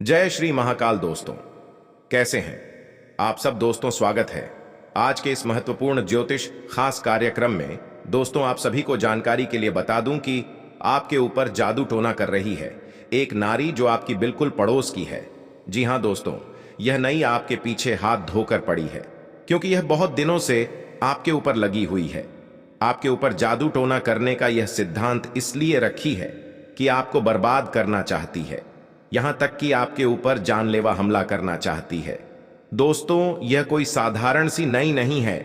जय श्री महाकाल दोस्तों, कैसे हैं आप सब दोस्तों। स्वागत है आज के इस महत्वपूर्ण ज्योतिष खास कार्यक्रम में। दोस्तों, आप सभी को जानकारी के लिए बता दूं कि आपके ऊपर जादू टोना कर रही है एक नारी जो आपकी बिल्कुल पड़ोस की है। जी हां दोस्तों, यह नई आपके पीछे हाथ धोकर पड़ी है क्योंकि यह बहुत दिनों से आपके ऊपर लगी हुई है। आपके ऊपर जादू टोना करने का यह सिद्धांत इसलिए रखी है कि आपको बर्बाद करना चाहती है, यहां तक कि आपके ऊपर जानलेवा हमला करना चाहती है। दोस्तों, यह कोई साधारण सी नई नहीं है,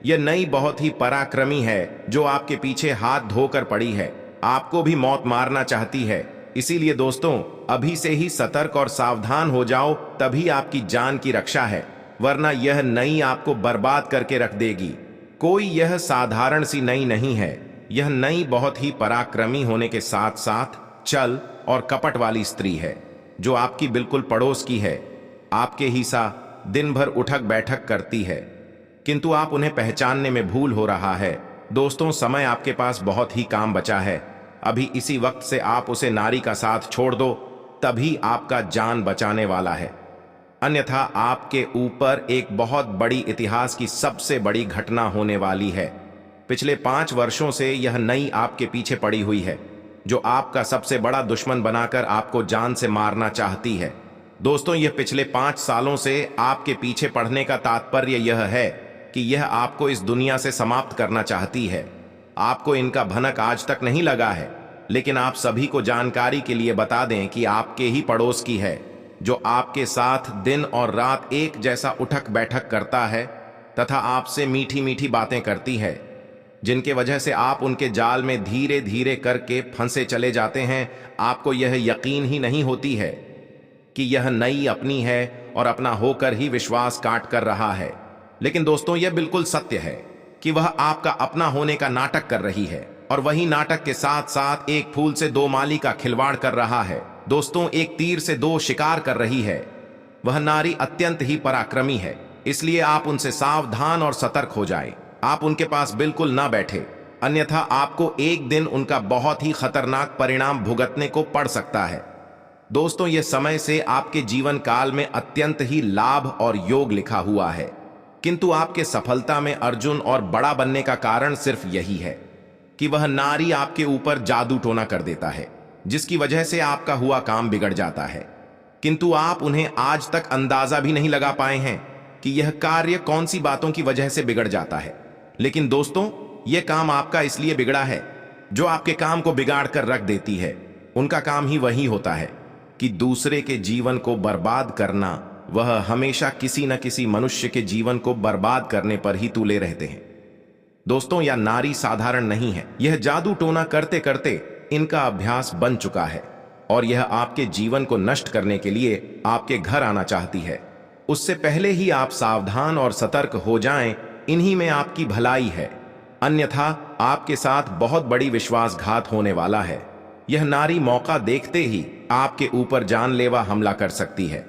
यह नई बहुत ही पराक्रमी है जो आपके पीछे हाथ धोकर पड़ी है। आपको भी मौत मारना चाहती है। इसीलिए दोस्तों, अभी से ही सतर्क और सावधान हो जाओ, तभी आपकी जान की रक्षा है, वरना यह नई आपको बर्बाद करके रख देगी। कोई यह साधारण सी नई नहीं है, यह नई बहुत ही पराक्रमी होने के साथ साथ चल और कपट वाली स्त्री है जो आपकी बिल्कुल पड़ोस की है। आपके ही सा दिन भर उठक बैठक करती है, किंतु आप उन्हें पहचानने में भूल हो रहा है। दोस्तों, समय आपके पास बहुत ही काम बचा है। अभी इसी वक्त से आप उसे नारी का साथ छोड़ दो, तभी आपका जान बचाने वाला है, अन्यथा आपके ऊपर एक बहुत बड़ी इतिहास की सबसे बड़ी घटना होने वाली है। पिछले 5 वर्षों से यह नई आपके पीछे पड़ी हुई है जो आपका सबसे बड़ा दुश्मन बनाकर आपको जान से मारना चाहती है। दोस्तों, यह पिछले 5 सालों से आपके पीछे पड़ने का तात्पर्य यह है कि यह आपको इस दुनिया से समाप्त करना चाहती है। आपको इनका भनक आज तक नहीं लगा है, लेकिन आप सभी को जानकारी के लिए बता दें कि आपके ही पड़ोस की है जो आपके साथ दिन और रात एक जैसा उठक बैठक करता है तथा आपसे मीठी मीठी बातें करती है, जिनके वजह से आप उनके जाल में धीरे धीरे करके फंसे चले जाते हैं। आपको यह यकीन ही नहीं होती है कि यह नई अपनी है और अपना होकर ही विश्वास काट कर रहा है, लेकिन दोस्तों, यह बिल्कुल सत्य है कि वह आपका अपना होने का नाटक कर रही है और वही नाटक के साथ साथ एक फूल से 2 माली का खिलवाड़ कर रहा है। दोस्तों, एक तीर से 2 शिकार कर रही है। वह नारी अत्यंत ही पराक्रमी है, इसलिए आप उनसे सावधान और सतर्क हो जाएं। आप उनके पास बिल्कुल ना बैठे, अन्यथा आपको एक दिन उनका बहुत ही खतरनाक परिणाम भुगतने को पड़ सकता है। दोस्तों, यह समय से आपके जीवन काल में अत्यंत ही लाभ और योग लिखा हुआ है, किंतु आपके सफलता में अर्जुन और बड़ा बनने का कारण सिर्फ यही है कि वह नारी आपके ऊपर जादू टोना कर देता है, जिसकी वजह से आपका हुआ काम बिगड़ जाता है। किंतु आप उन्हें आज तक अंदाजा भी नहीं लगा पाए हैं कि यह कार्य कौन सी बातों की वजह से बिगड़ जाता है। लेकिन दोस्तों, यह काम आपका इसलिए बिगड़ा है जो आपके काम को बिगाड़ कर रख देती है। उनका काम ही वही होता है कि दूसरे के जीवन को बर्बाद करना। वह हमेशा किसी न किसी मनुष्य के जीवन को बर्बाद करने पर ही तुले रहते हैं। दोस्तों, यह नारी साधारण नहीं है, यह जादू टोना करते करते इनका अभ्यास बन चुका है और यह आपके जीवन को नष्ट करने के लिए आपके घर आना चाहती है। उससे पहले ही आप सावधान और सतर्क हो जाएं, इन्हीं में आपकी भलाई है, अन्यथा आपके साथ बहुत बड़ी विश्वासघात होने वाला है। यह नारी मौका देखते ही आपके ऊपर जानलेवा हमला कर सकती है।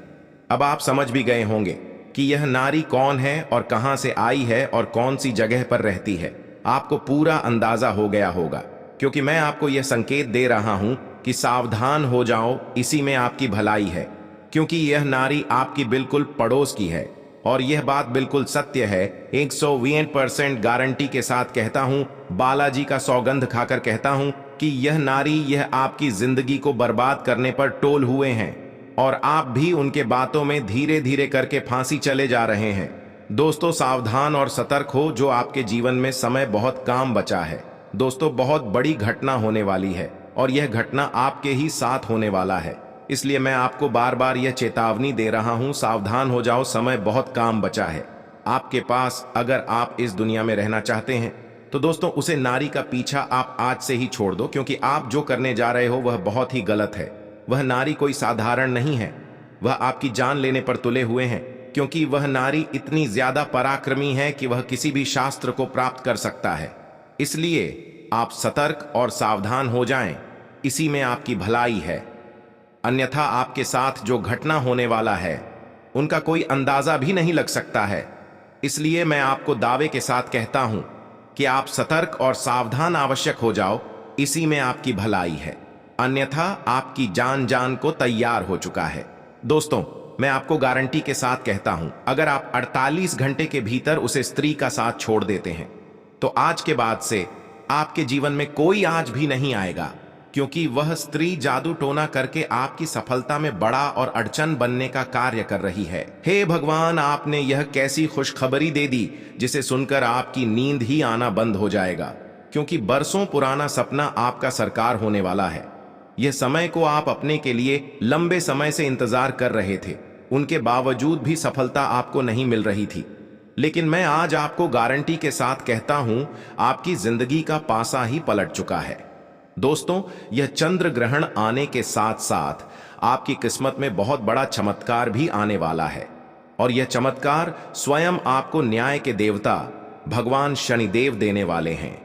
अब आप समझ भी गए होंगे कि यह नारी कौन है और कहां से आई है और कौन सी जगह पर रहती है। आपको पूरा अंदाजा हो गया होगा, क्योंकि मैं आपको यह संकेत दे रहा हूं कि सावधान हो जाओ, इसी में आपकी भलाई है, क्योंकि यह नारी आपकी बिल्कुल पड़ोस की है और यह बात बिल्कुल सत्य है। 120% गारंटी के साथ कहता हूं, बालाजी का सौगंध खाकर कहता हूं कि यह नारी, यह आपकी जिंदगी को बर्बाद करने पर टोल हुए हैं और आप भी उनके बातों में धीरे धीरे करके फांसी चले जा रहे हैं। दोस्तों, सावधान और सतर्क हो, जो आपके जीवन में समय बहुत काम बचा है। दोस्तों, बहुत बड़ी घटना होने वाली है और यह घटना आपके ही साथ होने वाला है, इसलिए मैं आपको बार बार यह चेतावनी दे रहा हूं, सावधान हो जाओ, समय बहुत काम बचा है आपके पास। अगर आप इस दुनिया में रहना चाहते हैं तो दोस्तों, उसे नारी का पीछा आप आज से ही छोड़ दो, क्योंकि आप जो करने जा रहे हो वह बहुत ही गलत है। वह नारी कोई साधारण नहीं है, वह आपकी जान लेने पर तुले हुए हैं, क्योंकि वह नारी इतनी ज्यादा पराक्रमी है कि वह किसी भी शास्त्र को प्राप्त कर सकता है। इसलिए आप सतर्क और सावधान हो जाएं, इसी में आपकी भलाई है, अन्यथा आपके साथ जो घटना होने वाला है उनका कोई अंदाजा भी नहीं लग सकता है। इसलिए मैं आपको दावे के साथ कहता हूं कि आप सतर्क और सावधान आवश्यक हो जाओ, इसी में आपकी भलाई है, अन्यथा आपकी जान को तैयार हो चुका है। दोस्तों, मैं आपको गारंटी के साथ कहता हूं, अगर आप 48 घंटे के भीतर उसे स्त्री का साथ छोड़ देते हैं तो आज के बाद से आपके जीवन में कोई आज भी नहीं आएगा, क्योंकि वह स्त्री जादू टोना करके आपकी सफलता में बड़ा और अड़चन बनने का कार्य कर रही है। हे भगवान, आपने यह कैसी खुशखबरी दे दी जिसे सुनकर आपकी नींद ही आना बंद हो जाएगा, क्योंकि बरसों पुराना सपना आपका साकार होने वाला है। यह समय को आप अपने के लिए लंबे समय से इंतजार कर रहे थे, उनके बावजूद भी सफलता आपको नहीं मिल रही थी। लेकिन मैं आज आपको गारंटी के साथ कहता हूं, आपकी जिंदगी का पासा ही पलट चुका है। दोस्तों, यह चंद्र ग्रहण आने के साथ साथ आपकी किस्मत में बहुत बड़ा चमत्कार भी आने वाला है, और यह चमत्कार स्वयं आपको न्याय के देवता भगवान शनिदेव देने वाले हैं।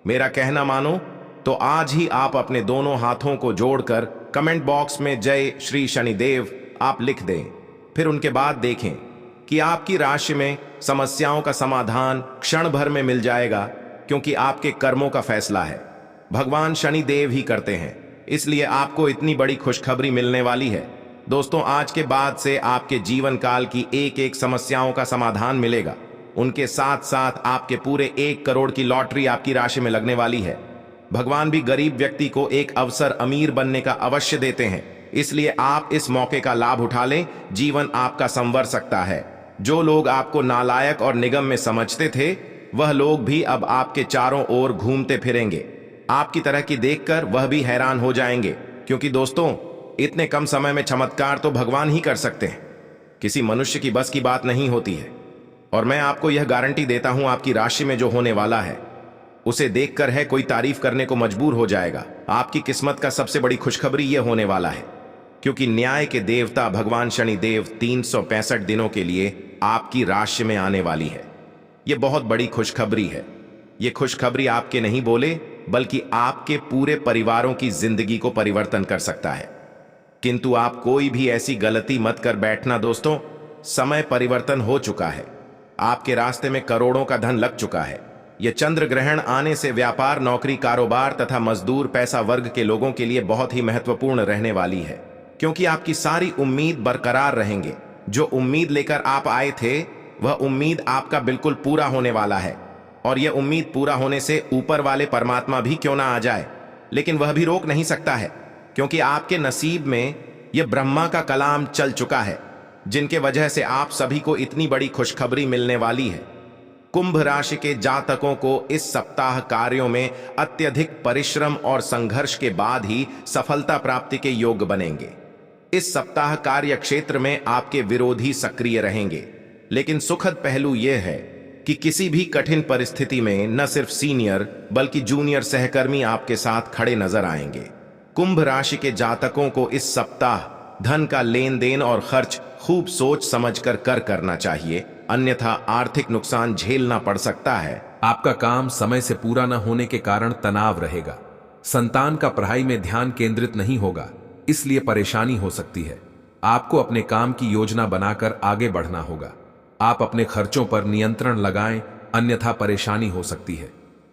मेरा कहना मानो तो आज ही आप अपने दोनों हाथों को जोड़कर कमेंट बॉक्स में जय श्री शनिदेव आप लिख दें। फिर उनके बाद देखें कि आपकी राशि में समस्याओं का समाधान क्षण भर में मिल जाएगा, क्योंकि आपके कर्मों का फैसला है भगवान शनिदेव ही करते हैं। इसलिए आपको इतनी बड़ी खुशखबरी मिलने वाली है। दोस्तों, आज के बाद से आपके जीवन काल की एक एक समस्याओं का समाधान मिलेगा। उनके साथ साथ आपके पूरे 1 करोड़ की लॉटरी आपकी राशि में लगने वाली है। भगवान भी गरीब व्यक्ति को एक अवसर अमीर बनने का अवश्य देते हैं, इसलिए आप इस मौके का लाभ उठा लें। जीवन आपका संवर सकता है। जो लोग आपको नालायक और निगम में समझते थे, वह लोग भी अब आपके चारों ओर घूमते फिरेंगे। आपकी तरह की देखकर वह भी हैरान हो जाएंगे, क्योंकि दोस्तों, इतने कम समय में चमत्कार तो भगवान ही कर सकते हैं, किसी मनुष्य की बस की बात नहीं होती है। और मैं आपको यह गारंटी देता हूं, आपकी राशि में जो होने वाला है उसे देखकर है कोई तारीफ करने को मजबूर हो जाएगा। आपकी किस्मत का सबसे बड़ी खुशखबरी यह होने वाला है, क्योंकि न्याय के देवता भगवान शनिदेव 365 दिनों के लिए आपकी राशि में आने वाली है। यह बहुत बड़ी खुशखबरी है। यह खुशखबरी आपके नहीं बोले, बल्कि आपके पूरे परिवारों की जिंदगी को परिवर्तन कर सकता है। किंतु आप कोई भी ऐसी गलती मत कर बैठना दोस्तों, समय परिवर्तन हो चुका है। आपके रास्ते में करोड़ों का धन लग चुका है। यह चंद्र ग्रहण आने से व्यापार, नौकरी, कारोबार तथा मजदूर पैसा वर्ग के लोगों के लिए बहुत ही महत्वपूर्ण रहने वाली है, क्योंकि आपकी सारी उम्मीद बरकरार रहेंगे। जो उम्मीद लेकर आप आए थे, वह उम्मीद आपका बिल्कुल पूरा होने वाला है। और यह उम्मीद पूरा होने से ऊपर वाले परमात्मा भी क्यों ना आ जाए, लेकिन वह भी रोक नहीं सकता है, क्योंकि आपके नसीब में यह ब्रह्मा का कलाम चल चुका है, जिनके वजह से आप सभी को इतनी बड़ी खुशखबरी मिलने वाली है। कुंभ राशि के जातकों को इस सप्ताह कार्यों में अत्यधिक परिश्रम और संघर्ष के बाद ही सफलता प्राप्ति के योग बनेंगे। इस सप्ताह कार्य क्षेत्र में आपके विरोधी सक्रिय रहेंगे, लेकिन सुखद पहलू यह है कि किसी भी कठिन परिस्थिति में न सिर्फ सीनियर बल्कि जूनियर सहकर्मी आपके साथ खड़े नजर आएंगे। कुंभ राशि के जातकों को इस सप्ताह धन का लेन देन और खर्च खूब सोच समझकर करना चाहिए, अन्यथा आर्थिक नुकसान झेलना पड़ सकता है। आपका काम समय से पूरा न होने के कारण तनाव रहेगा। संतान का पढ़ाई में ध्यान केंद्रित नहीं होगा, इसलिए परेशानी हो सकती है। आपको अपने काम की योजना बनाकर आगे बढ़ना होगा। आप अपने खर्चों पर नियंत्रण लगाएं, अन्यथा परेशानी हो सकती है।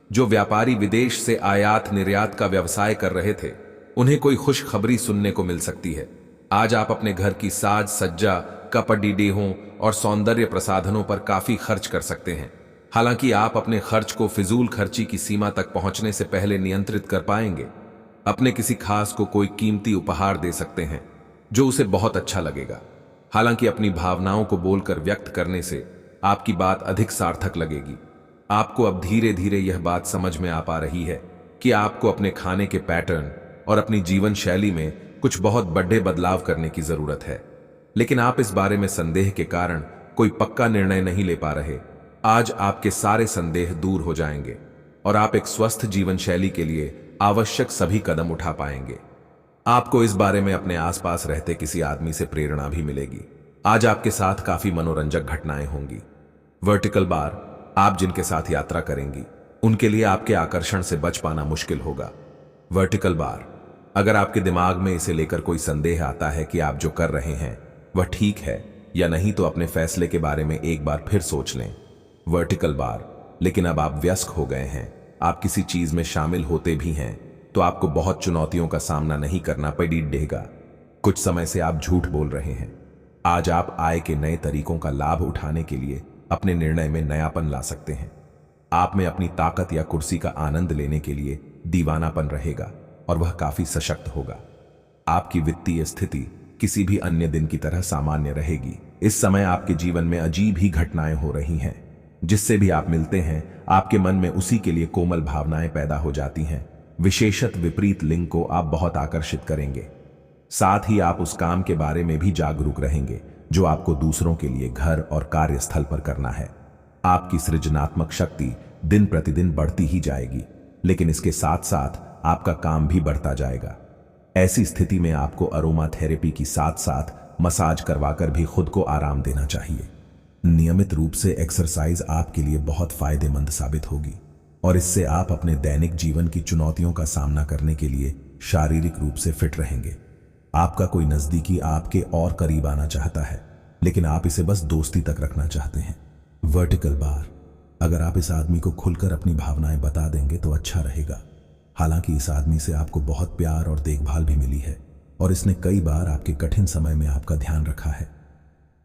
जो व्यापारी विदेश से आयात निर्यात का व्यवसाय कर रहे थे, उन्हें कोई खुशखबरी सुनने को मिल सकती है। आज आप अपने घर की साज सज्जा, कपड़ी डेहों और सौंदर्य प्रसाधनों पर काफी खर्च कर सकते हैं। हालांकि आप अपने खर्च को फिजूल खर्ची की सीमा तक पहुंचने से पहले नियंत्रित कर पाएंगे। अपने किसी खास को कोई कीमती उपहार दे सकते हैं, जो उसे बहुत अच्छा लगेगा। हालांकि अपनी भावनाओं को बोलकर व्यक्त करने से आपकी बात अधिक सार्थक लगेगी। आपको अब धीरे धीरे यह बात समझ में आ पा रही है कि आपको अपने खाने के पैटर्न और अपनी जीवन शैली में कुछ बहुत बड़े बदलाव करने की जरूरत है, लेकिन आप इस बारे में संदेह के कारण कोई पक्का निर्णय नहीं ले पा रहे। आज आपके सारे संदेह दूर हो जाएंगे और आप एक स्वस्थ जीवन शैली के लिए आवश्यक सभी कदम उठा पाएंगे। आपको इस बारे में अपने आसपास रहते किसी आदमी से प्रेरणा भी मिलेगी। आज आपके साथ काफी मनोरंजक घटनाएं होंगी। वर्टिकल बार, आप जिनके साथ यात्रा करेंगी उनके लिए आपके आकर्षण से बच पाना मुश्किल होगा। वर्टिकल बार, अगर आपके दिमाग में इसे लेकर कोई संदेह आता है कि आप जो कर रहे हैं वह ठीक है या नहीं, तो अपने फैसले के बारे में एक बार फिर सोच लें। वर्टिकल बार, लेकिन अब आप व्यस्क हो गए हैं, आप किसी चीज में शामिल होते भी हैं तो आपको बहुत चुनौतियों का सामना नहीं करना पड़ेगा। कुछ समय से आप झूठ बोल रहे हैं, आज आप आय के नए तरीकों का लाभ उठाने के लिए अपने निर्णय में नयापन ला सकते हैं। आप में अपनी ताकत या कुर्सी का आनंद लेने के लिए दीवानापन रहेगा और वह काफी सशक्त होगा। आपकी वित्तीय स्थिति किसी भी अन्य दिन की तरह सामान्य रहेगी। इस समय आपके जीवन में अजीब ही घटनाएं हो रही हैं। जिससे भी आप मिलते हैं आपके मन में उसी के लिए कोमल भावनाएं पैदा हो जाती हैं। विशेषत विपरीत लिंग को आप बहुत आकर्षित करेंगे। साथ ही आप उस काम के बारे में भी जागरूक रहेंगे जो आपको दूसरों के लिए घर और कार्यस्थल पर करना है। आपकी सृजनात्मक शक्ति दिन प्रतिदिन बढ़ती ही जाएगी, लेकिन इसके साथ साथ आपका काम भी बढ़ता जाएगा। ऐसी स्थिति में आपको अरोमा थेरेपी की साथ साथ मसाज करवाकर भी खुद को आराम देना चाहिए। नियमित रूप से एक्सरसाइज आपके लिए बहुत फायदेमंद साबित होगी और इससे आप अपने दैनिक जीवन की चुनौतियों का सामना करने के लिए शारीरिक रूप से फिट रहेंगे। आपका कोई नजदीकी आपके और करीब आना चाहता है, लेकिन आप इसे बस दोस्ती तक रखना चाहते हैं। वर्टिकल बार, अगर आप इस आदमी को खुलकर अपनी भावनाएं बता देंगे तो अच्छा रहेगा। हालांकि इस आदमी से आपको बहुत प्यार और देखभाल भी मिली है और इसने कई बार आपके कठिन समय में आपका ध्यान रखा है।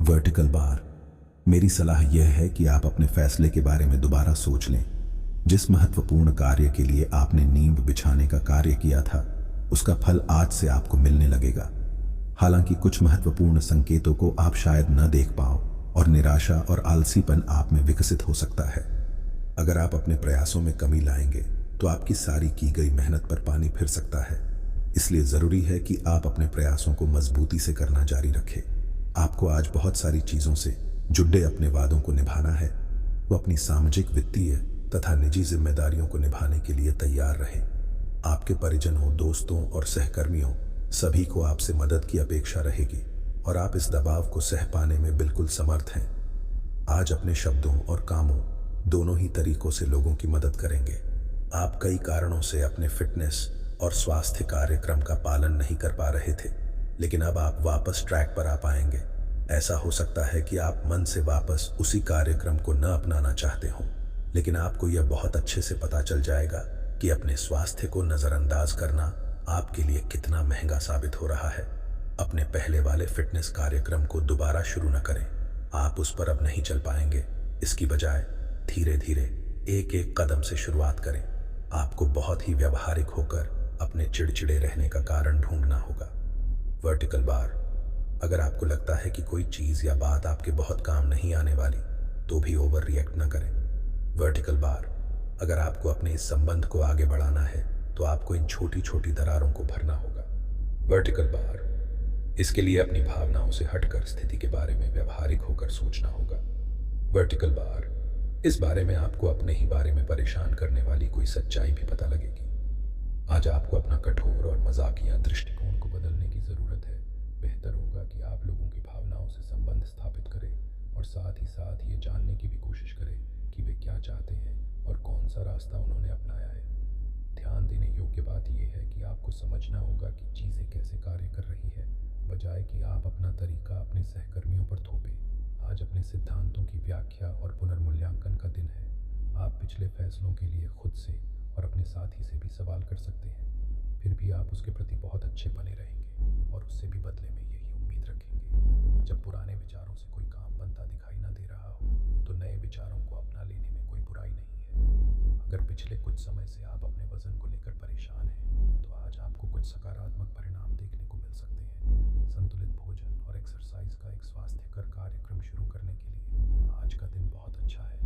वर्टिकल बार, मेरी सलाह यह है कि आप अपने फैसले के बारे में दोबारा सोच लें। जिस महत्वपूर्ण कार्य के लिए आपने नींव बिछाने का कार्य किया था उसका फल आज से आपको मिलने लगेगा। हालांकि कुछ महत्वपूर्ण संकेतों को आप शायद न देख पाओ और निराशा और आलसीपन आप में विकसित हो सकता है। अगर आप अपने प्रयासों में कमी लाएंगे तो आपकी सारी की गई मेहनत पर पानी फिर सकता है। इसलिए जरूरी है कि आप अपने प्रयासों को मजबूती से करना जारी रखें। आपको आज बहुत सारी चीजों से जुड़े अपने वादों को निभाना है। वो अपनी सामाजिक, वित्तीय तथा निजी जिम्मेदारियों को निभाने के लिए तैयार रहें। आपके परिजनों, दोस्तों और सहकर्मियों सभी को आपसे मदद की अपेक्षा रहेगी और आप इस दबाव को सह पाने में बिल्कुल समर्थ हैं। आज अपने शब्दों और कामों दोनों ही तरीकों से लोगों की मदद करेंगे। आप कई कारणों से अपने फिटनेस और स्वास्थ्य कार्यक्रम का पालन नहीं कर पा रहे थे, लेकिन अब आप वापस ट्रैक पर आ पाएंगे। ऐसा हो सकता है कि आप मन से वापस उसी कार्यक्रम को न अपनाना चाहते हो, लेकिन आपको यह बहुत अच्छे से पता चल जाएगा कि अपने स्वास्थ्य को नजरअंदाज करना आपके लिए कितना महंगा साबित हो रहा है। अपने पहले वाले फिटनेस कार्यक्रम को दोबारा शुरू न करें। आप उस पर अब नहीं चल पाएंगे। इसकी बजाय धीरे धीरे एक एक कदम से शुरुआत करें। आपको बहुत ही व्यवहारिक होकर अपने चिड़चिड़े रहने का कारण ढूंढना होगा। वर्टिकल बार, अगर आपको लगता है कि कोई चीज या बात आपके बहुत काम नहीं आने वाली तो भी ओवर रिएक्ट न करें। वर्टिकल बार, अगर आपको अपने इस संबंध को आगे बढ़ाना है तो आपको इन छोटी छोटी दरारों को भरना होगा। वर्टिकल बार, इसके लिए अपनी भावनाओं से हटकर स्थिति के बारे में व्यवहारिक होकर सोचना होगा। वर्टिकल बार, इस बारे में आपको अपने ही बारे में परेशान करने वाली कोई सच्चाई भी पता लगेगी। आज आपको अपना कठोर और मजाकिया दृष्टिकोण को बदलने की जरूरत है। बेहतर होगा कि आप लोगों की भावनाओं से संबंध स्थापित करें और साथ ही ये जानने की भी कोशिश करें कि वे क्या चाहते हैं और कौन सा रास्ता उन्होंने अपनाया है। ध्यान देने योग्य बात यह है कि आपको समझना होगा कि चीज़ें कैसे कार्य कर रही है, बजाय कि आप अपना तरीका अपने सहकर्मियों पर थोपें। आज अपने सिद्धांतों की व्याख्या और पुनर्मूल्यांकन का दिन है। आप पिछले फैसलों के लिए खुद से और अपने साथी से भी सवाल कर सकते हैं। फिर भी आप उसके प्रति बहुत अच्छे बने रहेंगे और उससे भी बदले में यही उम्मीद रखेंगे। जब पुराने विचारों से कोई काम बनता दिखाई न दे रहा हो तो नए विचारों को अपना लेने में कोई बुराई नहीं है। अगर पिछले कुछ समय से आप अपने वजन को लेकर परेशान हैं तो आज आपको कुछ सकारात्मक परिणाम देखने को मिल सकते हैं। संतुलित भोजन और एक्सरसाइज का एक स्वास्थ्यकर कार्यक्रम शुरू करने के लिए आज का दिन बहुत अच्छा है।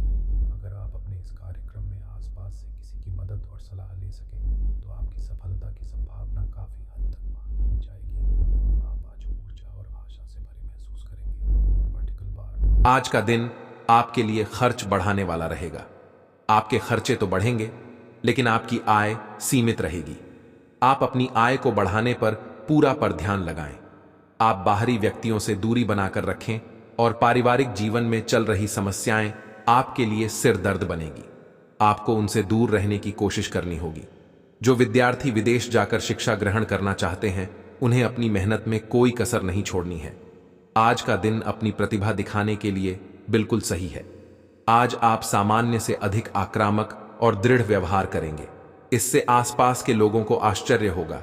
अगर आप अपने इस कार्यक्रम में आसपास से किसी की मदद और सलाह ले सकें तो आपकी सफलता की संभावना काफी हद तक बढ़ जाएगी। आप आज ऊर्जा और आशा से भरे महसूस करेंगे। वर्टिकल बार, आज का दिन आपके लिए खर्च बढ़ाने वाला रहेगा। आपके खर्चे तो बढ़ेंगे, लेकिन आपकी आय सीमित रहेगी। आप अपनी आय को बढ़ाने पर ध्यान लगाएं। आप बाहरी व्यक्तियों से दूरी बनाकर रखें और पारिवारिक जीवन में चल रही समस्याएं आपके लिए सिर दर्द बनेगी। आपको उनसे दूर रहने की कोशिश करनी होगी। जो विद्यार्थी विदेश जाकर शिक्षा ग्रहण करना चाहते हैं, उन्हें अपनी मेहनत में कोई कसर नहीं छोड़नी है। आज का दिन अपनी प्रतिभा दिखाने के लिए बिल्कुल सही है। आज आप सामान्य से अधिक आक्रामक और दृढ़ व्यवहार करेंगे। इससे आसपास के लोगों को आश्चर्य होगा।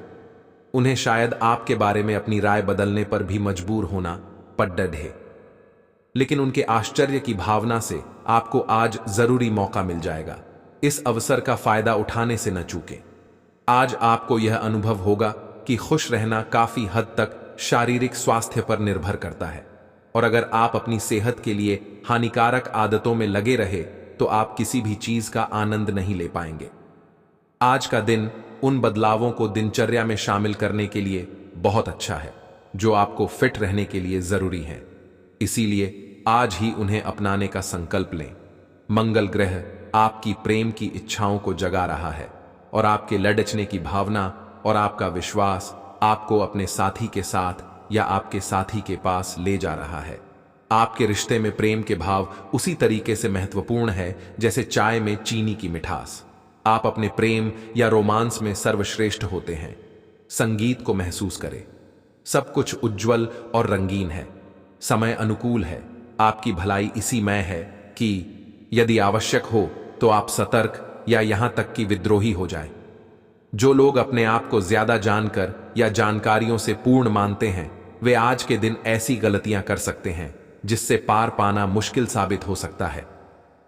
उन्हें शायद आपके बारे में अपनी राय बदलने पर भी मजबूर होना पड्डे ढे। लेकिन उनके आश्चर्य की भावना से आपको आज जरूरी मौका मिल जाएगा। इस अवसर का फायदा उठाने से न चूकें। आज आपको यह अनुभव होगा कि खुश रहना काफी हद तक शारीरिक स्वास्थ्य पर निर्भर करता है, और अगर आप अपनी सेहत के लिए हानिकारक आदतों में लगे रहे तो आप किसी भी चीज का आनंद नहीं ले पाएंगे। आज का दिन उन बदलावों को दिनचर्या में शामिल करने के लिए बहुत अच्छा है जो आपको फिट रहने के लिए जरूरी हैं। इसीलिए आज ही उन्हें अपनाने का संकल्प लें। मंगल ग्रह आपकी प्रेम की इच्छाओं को जगा रहा है और आपके लड़चने की भावना और आपका विश्वास आपको अपने साथी के साथ या आपके साथी के पास ले जा रहा है। आपके रिश्ते में प्रेम के भाव उसी तरीके से महत्वपूर्ण है जैसे चाय में चीनी की मिठास। आप अपने प्रेम या रोमांस में सर्वश्रेष्ठ होते हैं। संगीत को महसूस करें। सब कुछ उज्जवल और रंगीन है। समय अनुकूल है। आपकी भलाई इसी में है कि यदि आवश्यक हो तो आप सतर्क या यहां तक कि विद्रोही हो जाएं। जो लोग अपने आप को ज्यादा जानकर या जानकारियों से पूर्ण मानते हैं वे आज के दिन ऐसी गलतियां कर सकते हैं जिससे पार पाना मुश्किल साबित हो सकता है।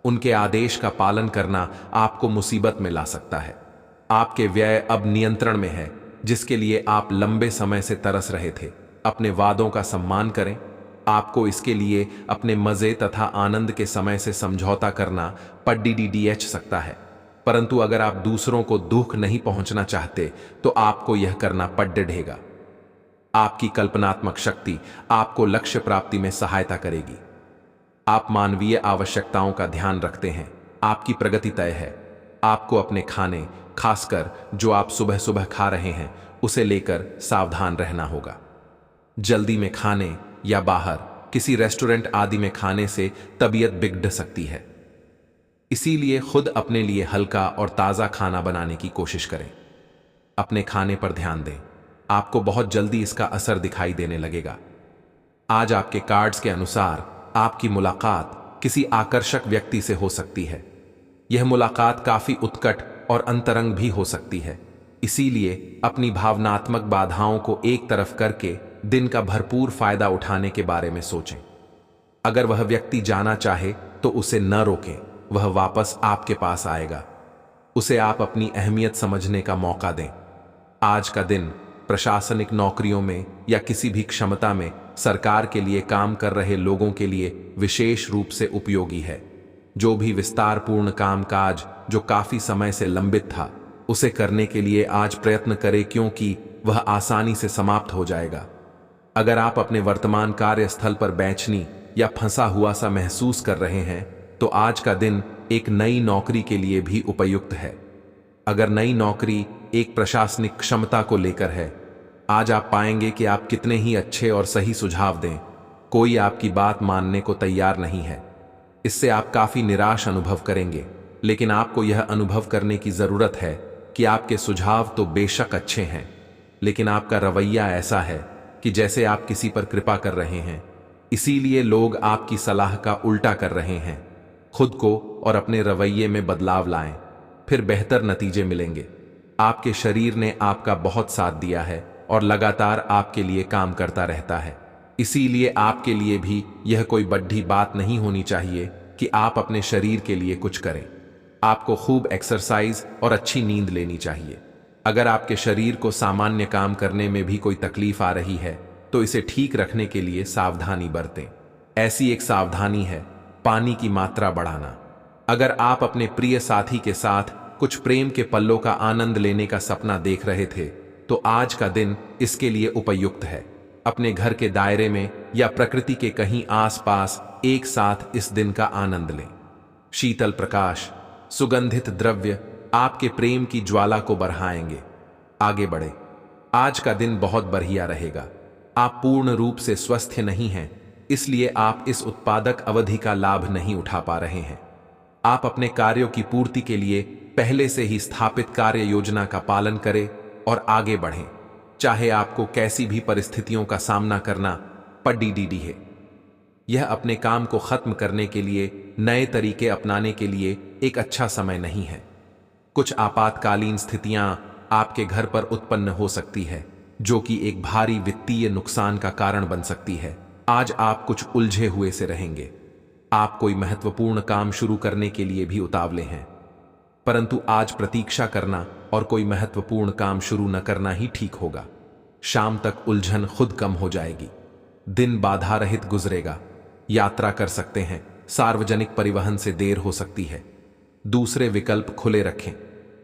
उनके आदेश का पालन करना आपको मुसीबत में ला सकता है। आपके व्यय अब नियंत्रण में है जिसके लिए आप लंबे समय से तरस रहे थे। अपने वादों का सम्मान करें। आपको इसके लिए अपने मजे तथा आनंद के समय से समझौता करना पड्डीडीएच सकता है, परंतु अगर आप दूसरों को दुख नहीं पहुंचना चाहते तो आपको यह करना पड्डेगा। आपकी कल्पनात्मक शक्ति आपको लक्ष्य प्राप्ति में सहायता करेगी। आप मानवीय आवश्यकताओं का ध्यान रखते हैं। आपकी प्रगति तय है। आपको अपने खाने, खासकर जो आप सुबह सुबह खा रहे हैं, उसे लेकर सावधान रहना होगा। जल्दी में खाने या बाहर किसी रेस्टोरेंट आदि में खाने से तबीयत बिगड़ सकती है। इसीलिए खुद अपने लिए हल्का और ताज़ा खाना बनाने की कोशिश करें। अपने खाने पर ध्यान दें। आपको बहुत जल्दी इसका असर दिखाई देने लगेगा। आज आपके कार्ड्स के अनुसार आपकी मुलाकात किसी आकर्षक व्यक्ति से हो सकती है। यह मुलाकात काफी उत्कट और अंतरंग भी हो सकती है। इसीलिए अपनी भावनात्मक बाधाओं को एक तरफ करके दिन का भरपूर फायदा उठाने के बारे में सोचें। अगर वह व्यक्ति जाना चाहे तो उसे न रोकें। वह वापस आपके पास आएगा। उसे आप अपनी अहमियत समझने का मौका दें। आज का दिन प्रशासनिक नौकरियों में या किसी भी क्षमता में सरकार के लिए काम कर रहे लोगों के लिए विशेष रूप से उपयोगी है। जो भी विस्तारपूर्ण कामकाज जो काफी समय से लंबित था उसे करने के लिए आज प्रयत्न करें, क्योंकि वह आसानी से समाप्त हो जाएगा। अगर आप अपने वर्तमान कार्यस्थल पर बेचैनी या फंसा हुआ सा महसूस कर रहे हैं तो आज का दिन एक नई नौकरी के लिए भी उपयुक्त है। अगर नई नौकरी एक प्रशासनिक क्षमता को लेकर है, आज आप पाएंगे कि आप कितने ही अच्छे और सही सुझाव दें, कोई आपकी बात मानने को तैयार नहीं है। इससे आप काफी निराश अनुभव करेंगे, लेकिन आपको यह अनुभव करने की जरूरत है कि आपके सुझाव तो बेशक अच्छे हैं, लेकिन आपका रवैया ऐसा है कि जैसे आप किसी पर कृपा कर रहे हैं। इसीलिए लोग आपकी सलाह का उल्टा कर रहे हैं। खुद को और अपने रवैये में बदलाव लाएं, फिर बेहतर नतीजे मिलेंगे। आपके शरीर ने आपका बहुत साथ दिया है और लगातार आपके लिए काम करता रहता है। इसीलिए आपके लिए भी यह कोई बड़ी बात नहीं होनी चाहिए कि आप अपने शरीर के लिए कुछ करें। आपको खूब एक्सरसाइज और अच्छी नींद लेनी चाहिए। अगर आपके शरीर को सामान्य काम करने में भी कोई तकलीफ आ रही है तो इसे ठीक रखने के लिए सावधानी बरतें। ऐसी एक सावधानी है पानी की मात्रा बढ़ाना। अगर आप अपने प्रिय साथी के साथ कुछ प्रेम के पलों का आनंद लेने का सपना देख रहे थे तो आज का दिन इसके लिए उपयुक्त है। अपने घर के दायरे में या प्रकृति के कहीं आसपास एक साथ इस दिन का आनंद लें। शीतल प्रकाश, सुगंधित द्रव्य आपके प्रेम की ज्वाला को बढ़ाएंगे। आगे बढ़े। आज का दिन बहुत बढ़िया रहेगा। आप पूर्ण रूप से स्वस्थ नहीं हैं, इसलिए आप इस उत्पादक अवधि का लाभ नहीं उठा पा रहे हैं। आप अपने कार्यों की पूर्ति के लिए पहले से ही स्थापित कार्य योजना का पालन करें और आगे बढ़ें, चाहे आपको कैसी भी परिस्थितियों का सामना करना पड़ी है। यह अपने काम को खत्म करने के लिए नए तरीके अपनाने के लिए एक अच्छा समय नहीं है। कुछ आपातकालीन स्थितियां आपके घर पर उत्पन्न हो सकती है जो कि एक भारी वित्तीय नुकसान का कारण बन सकती है। आज आप कुछ उलझे हुए से रहेंगे। आप कोई महत्वपूर्ण काम शुरू करने के लिए भी उतावले हैं, परंतु आज प्रतीक्षा करना और कोई महत्वपूर्ण काम शुरू न करना ही ठीक होगा। शाम तक उलझन खुद कम हो जाएगी। दिन बाधा रहित गुजरेगा। यात्रा कर सकते हैं। सार्वजनिक परिवहन से देर हो सकती है। दूसरे विकल्प खुले रखें।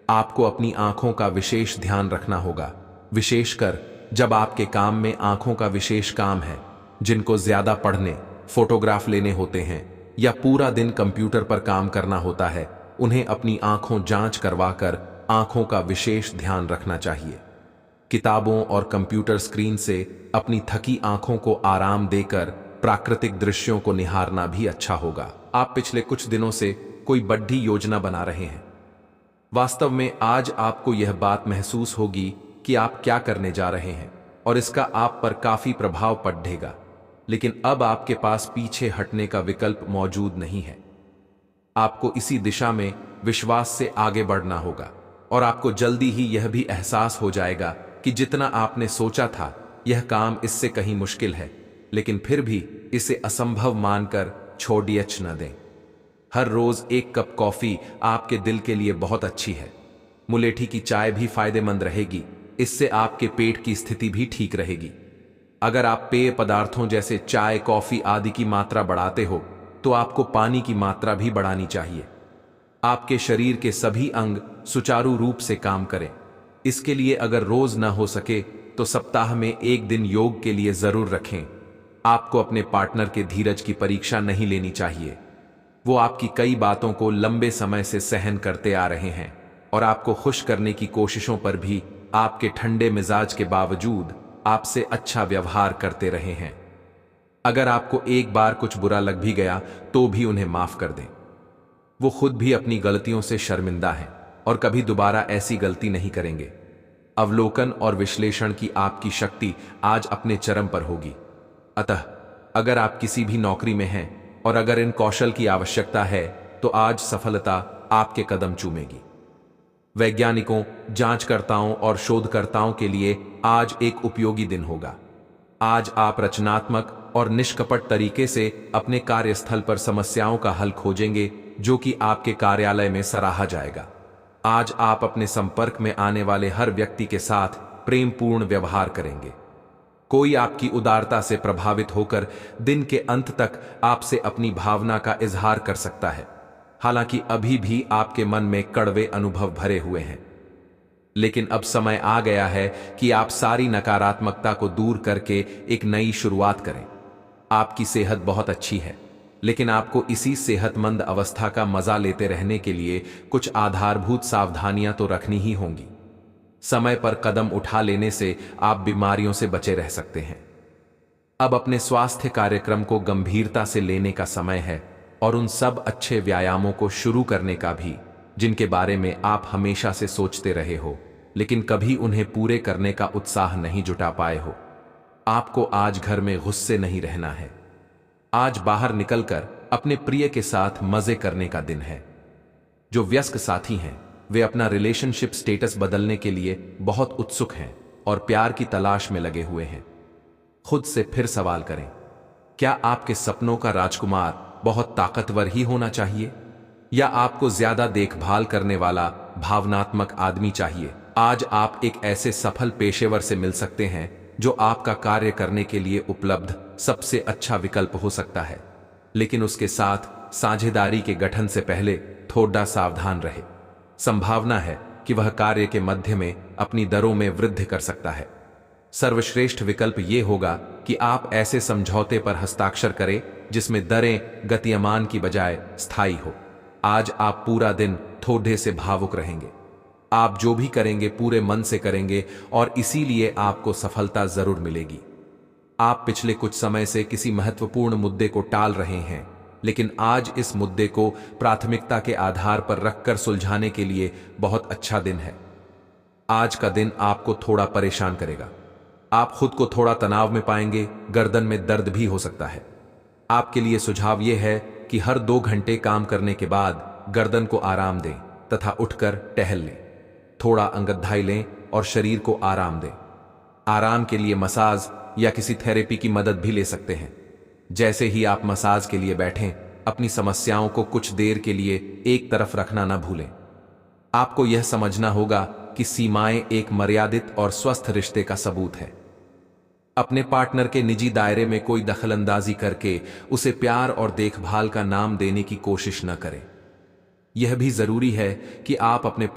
आपको अपनी आंखों का विशेष ध्यान रखना होगा, विशेषकर जब आपके काम में आंखों का विशेष काम है। जिनको ज्यादा पढ़ने, फोटोग्राफ लेने होते हैं या पूरा दिन कंप्यूटर पर काम करना होता है, उन्हें अपनी आंखों जांच करवाकर आंखों का विशेष ध्यान रखना चाहिए। किताबों और कंप्यूटर स्क्रीन से अपनी थकी आंखों को आराम देकर प्राकृतिक दृश्यों को निहारना भी अच्छा होगा। आप पिछले कुछ दिनों से कोई बड़ी योजना बना रहे हैं। वास्तव में आज आपको यह बात महसूस होगी कि आप क्या करने जा रहे हैं और इसका आप पर काफी प्रभाव पड़ेगा, लेकिन अब आपके पास पीछे हटने का विकल्प मौजूद नहीं है। आपको इसी दिशा में विश्वास से आगे बढ़ना होगा और आपको जल्दी ही यह भी एहसास हो जाएगा कि जितना आपने सोचा था यह काम इससे कहीं मुश्किल है, लेकिन फिर भी इसे असंभव मानकर छोड़िए न दें। हर रोज एक कप कॉफी आपके दिल के लिए बहुत अच्छी है। मुलेठी की चाय भी फायदेमंद रहेगी। इससे आपके पेट की स्थिति भी ठीक रहेगी। अगर आप पेय पदार्थों जैसे चाय, कॉफी आदि की मात्रा बढ़ाते हो तो आपको पानी की मात्रा भी बढ़ानी चाहिए। आपके शरीर के सभी अंग सुचारू रूप से काम करें। इसके लिए अगर रोज ना हो सके तो सप्ताह में एक दिन योग के लिए जरूर रखें। आपको अपने पार्टनर के धीरज की परीक्षा नहीं लेनी चाहिए। वो आपकी कई बातों को लंबे समय से सहन करते आ रहे हैं और आपको खुश करने की कोशिशों पर भी आपके ठंडे मिजाज के बावजूद आपसे अच्छा व्यवहार करते रहे हैं। अगर आपको एक बार कुछ बुरा लग भी गया तो भी उन्हें माफ कर दें। वो खुद भी अपनी गलतियों से शर्मिंदा हैं और कभी दोबारा ऐसी गलती नहीं करेंगे। अवलोकन और विश्लेषण की आपकी शक्ति आज अपने चरम पर होगी। अतः अगर आप किसी भी नौकरी में हैं और अगर इन कौशल की आवश्यकता है तो आज सफलता आपके कदम चूमेगी। वैज्ञानिकों, जांचकर्ताओं और शोधकर्ताओं के लिए आज एक उपयोगी दिन होगा। आज आप रचनात्मक और निष्कपट तरीके से अपने कार्यस्थल पर समस्याओं का हल खोजेंगे, जो कि आपके कार्यालय में सराहा जाएगा। आज आप अपने संपर्क में आने वाले हर व्यक्ति के साथ प्रेमपूर्ण व्यवहार करेंगे। कोई आपकी उदारता से प्रभावित होकर दिन के अंत तक आपसे अपनी भावना का इजहार कर सकता है। हालांकि अभी भी आपके मन में कड़वे अनुभव भरे हुए हैं, लेकिन अब समय आ गया है कि आप सारी नकारात्मकता को दूर करके एक नई शुरुआत करें। आपकी सेहत बहुत अच्छी है, लेकिन आपको इसी सेहतमंद अवस्था का मजा लेते रहने के लिए कुछ आधारभूत सावधानियां तो रखनी ही होंगी। समय पर कदम उठा लेने से आप बीमारियों से बचे रह सकते हैं। अब अपने स्वास्थ्य कार्यक्रम को गंभीरता से लेने का समय है और उन सब अच्छे व्यायामों को शुरू करने का भी जिनके बारे में आप हमेशा से सोचते रहे हो, लेकिन कभी उन्हें पूरे करने का उत्साह नहीं जुटा पाए हो। आपको आज घर में गुस्से नहीं रहना है। आज बाहर निकलकर अपने प्रिय के साथ मजे करने का दिन है। जो व्यस्क साथी हैं वे अपना रिलेशनशिप स्टेटस बदलने के लिए बहुत उत्सुक हैं और प्यार की तलाश में लगे हुए हैं। खुद से फिर सवाल करें, क्या आपके सपनों का राजकुमार बहुत ताकतवर ही होना चाहिए या आपको ज्यादा देखभाल करने वाला भावनात्मक आदमी चाहिए? आज आप एक ऐसे सफल पेशेवर से मिल सकते हैं जो आपका कार्य करने के लिए उपलब्ध सबसे अच्छा विकल्प हो सकता है, लेकिन उसके साथ साझेदारी के गठन से पहले थोड़ा सावधान रहे। संभावना है कि वह कार्य के मध्य में अपनी दरों में वृद्धि कर सकता है। सर्वश्रेष्ठ विकल्प यह होगा कि आप ऐसे समझौते पर हस्ताक्षर करें जिसमें दरें गतिमान की बजाय स्थायी हो। आज आप पूरा दिन थोड़े से भावुक रहेंगे। आप जो भी करेंगे पूरे मन से करेंगे और इसीलिए आपको सफलता जरूर मिलेगी। आप पिछले कुछ समय से किसी महत्वपूर्ण मुद्दे को टाल रहे हैं, लेकिन आज इस मुद्दे को प्राथमिकता के आधार पर रखकर सुलझाने के लिए बहुत अच्छा दिन है। आज का दिन आपको थोड़ा परेशान करेगा। आप खुद को थोड़ा तनाव में पाएंगे। गर्दन में दर्द भी हो सकता है। आपके लिए सुझाव यह है कि हर 2 घंटे काम करने के बाद गर्दन को आराम दें तथा उठकर टहल लें। थोड़ा अंगदाई लें और शरीर को आराम दें। आराम के लिए मसाज या किसी थेरेपी की मदद भी ले सकते हैं। जैसे ही आप मसाज के लिए बैठें, अपनी समस्याओं को कुछ देर के लिए एक तरफ रखना ना भूलें। आपको यह समझना होगा कि सीमाएं एक मर्यादित और स्वस्थ रिश्ते का सबूत है। अपने पार्टनर के निजी दायरे में कोई दखलंदाजी करके उसे प्यार और देखभाल का नाम देने की कोशिश न करें। यह भी जरूरी है कि आप अपने